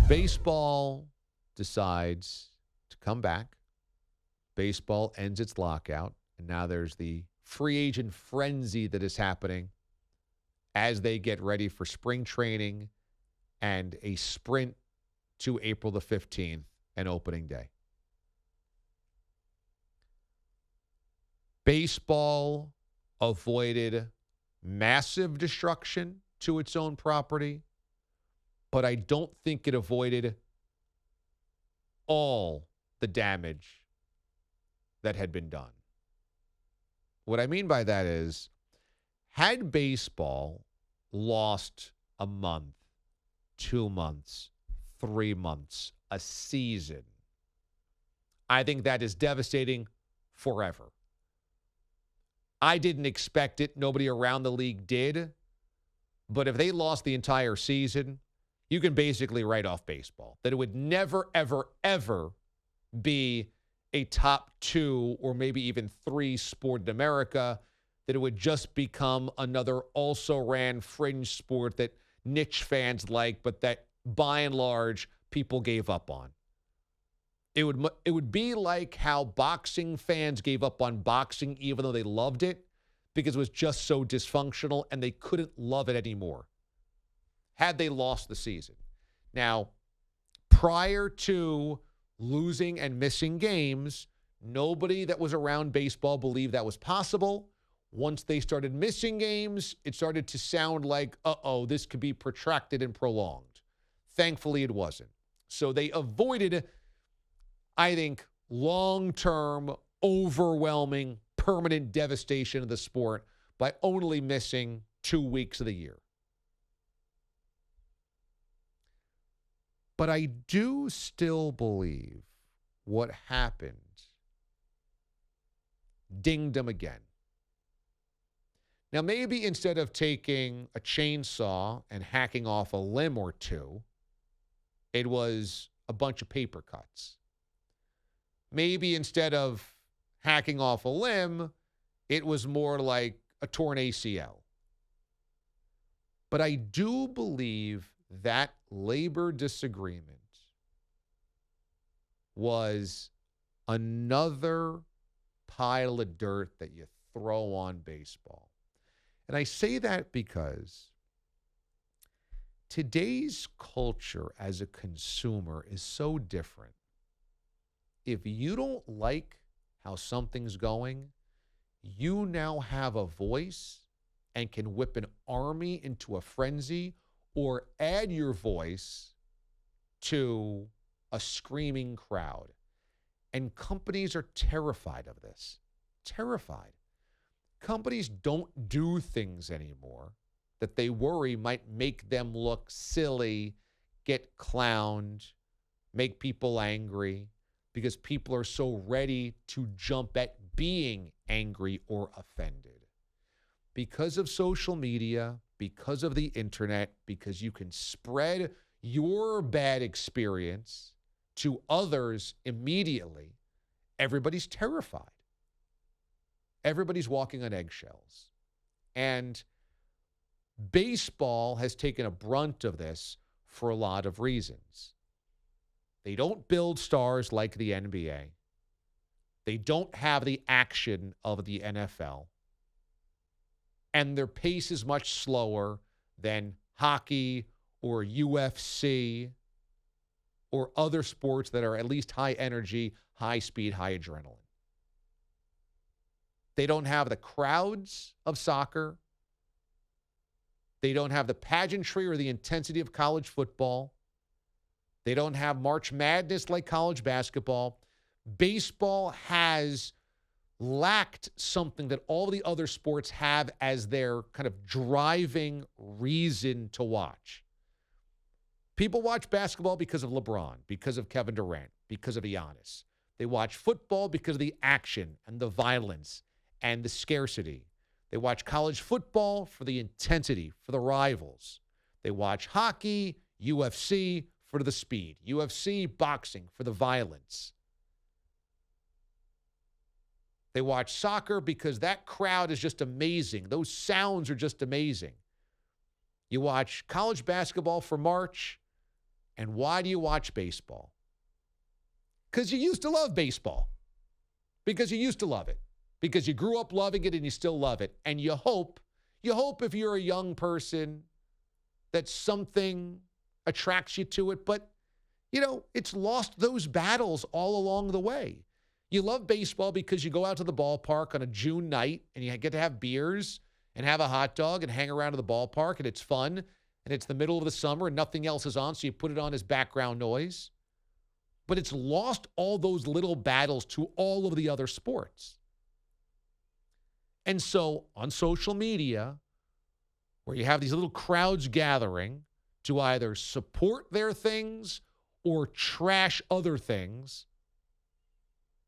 Baseball decides to come back. Baseball ends its lockout, and now there's the free agent frenzy that is happening as they get ready for spring training and a sprint to April the 15th and opening day. Baseball avoided massive destruction to its own property, but I don't think it avoided all the damage that had been done. What I mean by that is, had baseball lost a month, 2 months, 3 months, a season, I think that is devastating forever. I didn't expect it. Nobody around the league did. But if they lost the entire season, you can basically write off baseball. That it would never, ever, ever be a top 2 or maybe even 3 sport in America. That it would just become another also-ran fringe sport that niche fans like, but that by and large people gave up on. It would be like how boxing fans gave up on boxing even though they loved it because it was just so dysfunctional and they couldn't love it anymore had they lost the season. Now, prior to losing and missing games, nobody that was around baseball believed that was possible. Once they started missing games, it started to sound like, this could be protracted and prolonged. Thankfully, it wasn't. So they avoided, I think, long-term, overwhelming, permanent devastation of the sport by only missing 2 weeks of the year. But I do still believe what happened dinged them again. Now, maybe instead of taking a chainsaw and hacking off a limb or two, it was a bunch of paper cuts. Maybe instead of hacking off a limb, it was more like a torn ACL. But I do believe that labor disagreement was another pile of dirt that you throw on baseball. And I say that because today's culture as a consumer is so different. If you don't like how something's going, you now have a voice and can whip an army into a frenzy or add your voice to a screaming crowd. And companies are terrified of this. Terrified. Companies don't do things anymore that they worry might make them look silly, get clowned, make people angry, because people are so ready to jump at being angry or offended. Because of social media, because of the internet, because you can spread your bad experience to others immediately, everybody's terrified. Everybody's walking on eggshells. And baseball has taken a brunt of this for a lot of reasons. They don't build stars like the NBA. They don't have the action of the NFL. And their pace is much slower than hockey or UFC or other sports that are at least high energy, high speed, high adrenaline. They don't have the crowds of soccer. They don't have the pageantry or the intensity of college football. They don't have March Madness like college basketball. Baseball has lacked something that all the other sports have as their kind of driving reason to watch. People watch basketball because of LeBron, because of Kevin Durant, because of Giannis. They watch football because of the action and the violence and the scarcity. They watch college football for the intensity, for the rivals. They watch hockey, UFC for the speed. UFC, boxing for the violence. They watch soccer because that crowd is just amazing. Those sounds are just amazing. You watch college basketball for March And why do you watch baseball? Because you used to love baseball. Because you used to love it. Because you grew up loving it and you still love it. And you hope if you're a young person that something attracts you to it. But, it's lost those battles all along the way. You love baseball because you go out to the ballpark on a June night and you get to have beers and have a hot dog and hang around to the ballpark, and it's fun. And it's the middle of the summer and nothing else is on, so you put it on as background noise. But it's lost all those little battles to all of the other sports. And so on social media, where you have these little crowds gathering to either support their things or trash other things,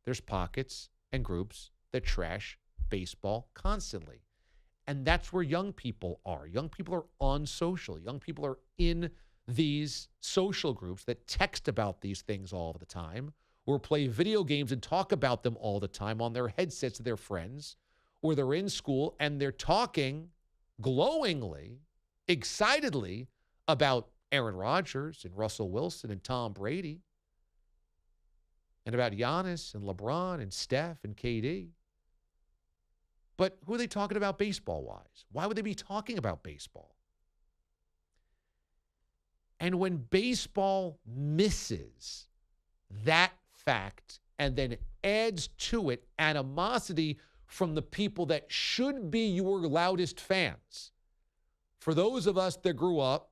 there's pockets and groups that trash baseball constantly. And that's where young people are. Young people are on social. Young people are in these social groups that text about these things all the time, or play video games and talk about them all the time on their headsets to their friends, or they're in school and they're talking glowingly, excitedly about Aaron Rodgers and Russell Wilson and Tom Brady, and about Giannis and LeBron and Steph and KD. But who are they talking about baseball-wise? Why would they be talking about baseball? And when baseball misses that fact and then adds to it animosity from the people that should be your loudest fans, for those of us that grew up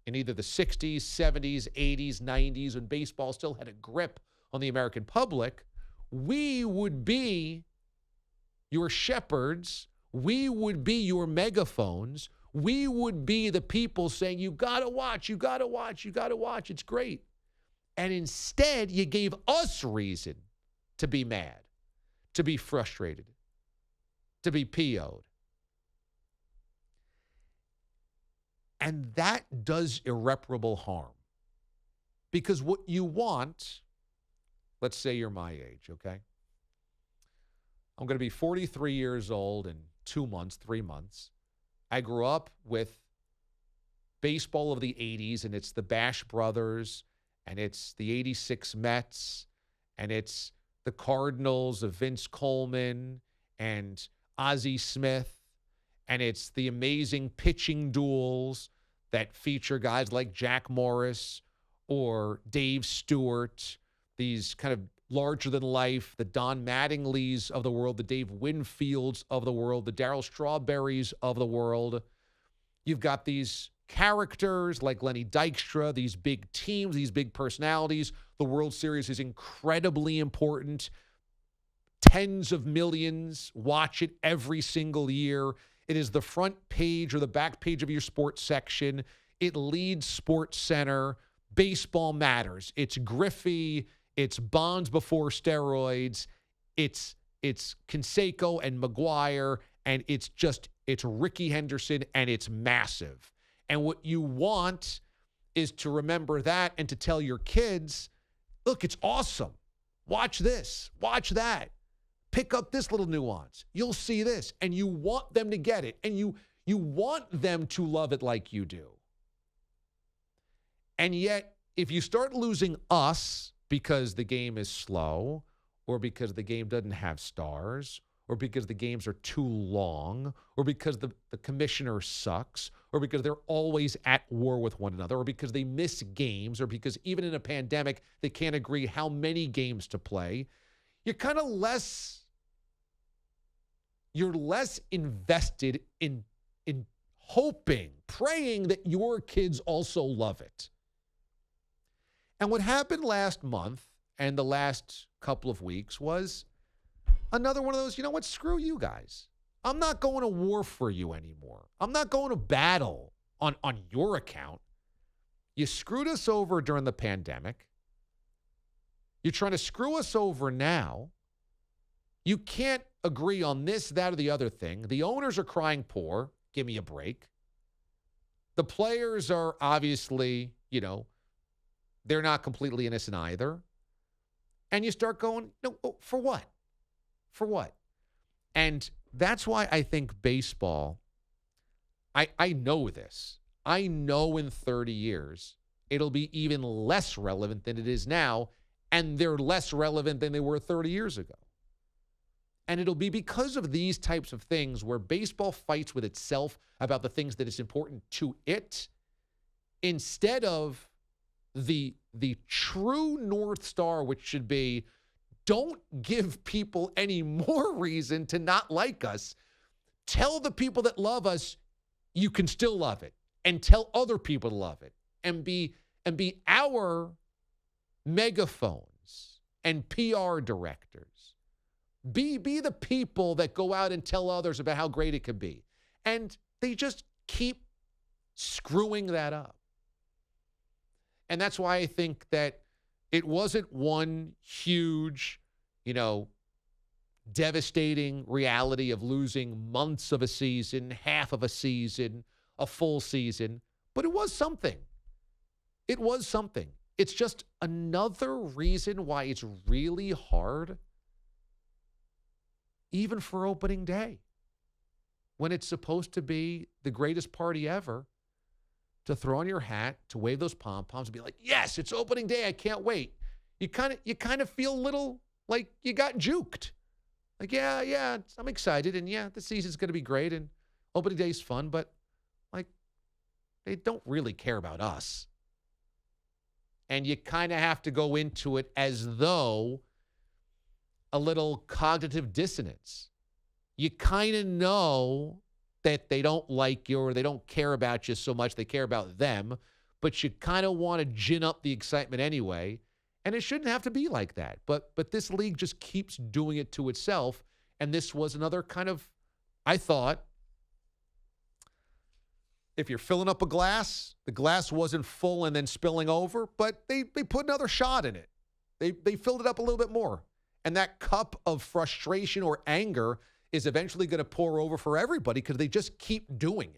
in either the 60s, 70s, 80s, 90s, when baseball still had a grip on the American public, we would be your shepherds. We would be your megaphones. We would be the people saying, you got to watch, you got to watch, you got to watch. It's great. And instead, you gave us reason to be mad, to be frustrated, to be PO'd. And that does irreparable harm. Because what you want, let's say you're my age, okay? I'm going to be 43 years old in 3 months. I grew up with baseball of the 80s, and it's the Bash Brothers, and it's the 86 Mets, and it's the Cardinals of Vince Coleman and Ozzie Smith, and it's the amazing pitching duels that feature guys like Jack Morris or Dave Stewart, these kind of larger-than-life, the Don Mattingleys of the world, the Dave Winfields of the world, the Darryl Strawberries of the world. You've got these characters like Lenny Dykstra, these big teams, these big personalities. The World Series is incredibly important. Tens of millions watch it every single year. It is the front page or the back page of your sports section. It leads Sports Center. Baseball matters. It's Griffey. It's Bonds before steroids. It's Canseco and McGuire. And it's Ricky Henderson, and it's massive. And what you want is to remember that and to tell your kids, look, it's awesome. Watch this. Watch that. Pick up this little nuance. You'll see this. And you want them to get it. And you want them to love it like you do. And yet, if you start losing us because the game is slow, or because the game doesn't have stars, or because the games are too long, or because the commissioner sucks, or because they're always at war with one another, or because they miss games, or because even in a pandemic, they can't agree how many games to play, you're kind of less invested in hoping, praying that your kids also love it. And what happened last month and the last couple of weeks was another one of those, you know what, screw you guys. I'm not going to war for you anymore. I'm not going to battle on your account. You screwed us over during the pandemic. You're trying to screw us over now. You can't agree on this, that, or the other thing. The owners are crying poor. Give me a break. The players are obviously, they're not completely innocent either. And you start going, no, for what? For what? And that's why I think baseball, I know this. I know in 30 years, it'll be even less relevant than it is now, and they're less relevant than they were 30 years ago. And it'll be because of these types of things where baseball fights with itself about the things that is important to it, instead of the true North Star, which should be, don't give people any more reason to not like us. Tell the people that love us you can still love it, and tell other people to love it, and be our megaphones and PR directors. Be the people that go out and tell others about how great it could be. And they just keep screwing that up. And that's why I think that it wasn't one huge, devastating reality of losing months of a season, half of a season, a full season, but it was something. It was something. It's just another reason why it's really hard, even for opening day, when it's supposed to be the greatest party ever, to throw on your hat, to wave those pom-poms and be like, yes, it's opening day, I can't wait. You kind of feel a little like you got juked. Like, yeah, I'm excited, and yeah, the season's going to be great, and opening day's fun, but like, they don't really care about us. And you kind of have to go into it as though a little cognitive dissonance. You kind of know that they don't like you or they don't care about you so much, they care about them, but you kind of want to gin up the excitement anyway. And it shouldn't have to be like that. But this league just keeps doing it to itself. And this was another kind of, I thought, if you're filling up a glass, the glass wasn't full and then spilling over, but they put another shot in it. They filled it up a little bit more. And that cup of frustration or anger is eventually going to pour over for everybody because they just keep doing it.